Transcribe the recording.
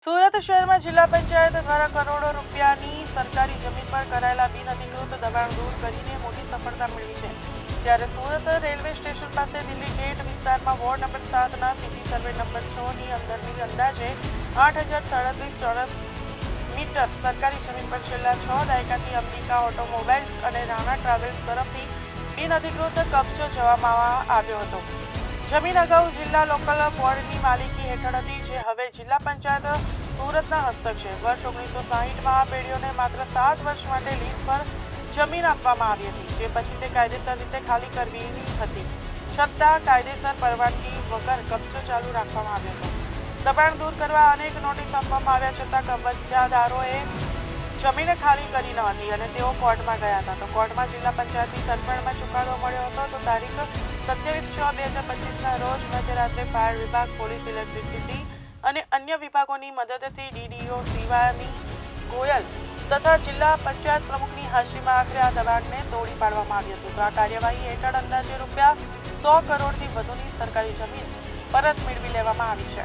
સુરત શહેરમાં જિલ્લા પંચાયત દ્વારા કરોડો રૂપિયાની સરકારી જમીન પર કરાયેલા બિનઅધિકૃત દબાણ દૂર કરીને મોટી સફળતા મેળવી છે। ત્યારે સુરત રેલવે સ્ટેશન પાસે દિલ્હી ગેટ વિસ્તારમાં વોર્ડ નંબર 7ના સિટી સર્વે નંબર 6ની અંદરની અંદાજે 8037 ચોરસ મીટર સરકારી જમીન પર છેલ્લા 6 દાયકાથી અંબિકા ઓટોમોબાઇલ્સ અને રાણા ટ્રાવેલ્સ તરફથી બિનઅધિકૃત કબજો જવામાં આવ્યો હતો। જમીન અગાઉ જિલ્લા લોકલ બોર્ડની માલિકી હેઠળ હતી, જે હવે જિલ્લા પંચાયત સુરતના હસ્તક છે। વર્ષ 1960માં આ પેઢીઓને માત્ર 7 વર્ષ માટે લીઝ પર જમીન આપવામાં આવી હતી, જે પછી તે કાયદેસર રીતે ખાલી કરવી હતી, છતાં કાયદેસર પરવાનગી વગર કબજો ચાલુ રાખવામાં આવ્યો હતો। દબાણ દૂર કરવા અનેક નોટિસ આપવામાં આવ્યા છતાં કબજાદારોએ જમીન ખાલી કરી ન હતી અને તેઓ કોર્ટમાં ગયા હતા। તો કોર્ટમાં જિલ્લા પંચાયતની તરફેણમાં ચુકાદો મળ્યો હતો। તો તારીખ 27/6/2025ના રોજ મધ્યરાત્રે ફાયર વિભાગ, પોલીસ, ઇલેક્ટ્રિસિટી અને અન્ય વિભાગોની મદદથી ડીડીઓ શિવાની ગોયલ તથા જિલ્લા પંચાયત પ્રમુખની હાજરીમાં આખરે આ દબાણને તોડી પાડવામાં આવ્યું હતું। તો આ કાર્યવાહી હેઠળ અંદાજે રૂપિયા 100 કરોડથી વધુની સરકારી જમીન પરત મેળવી લેવામાં આવી છે।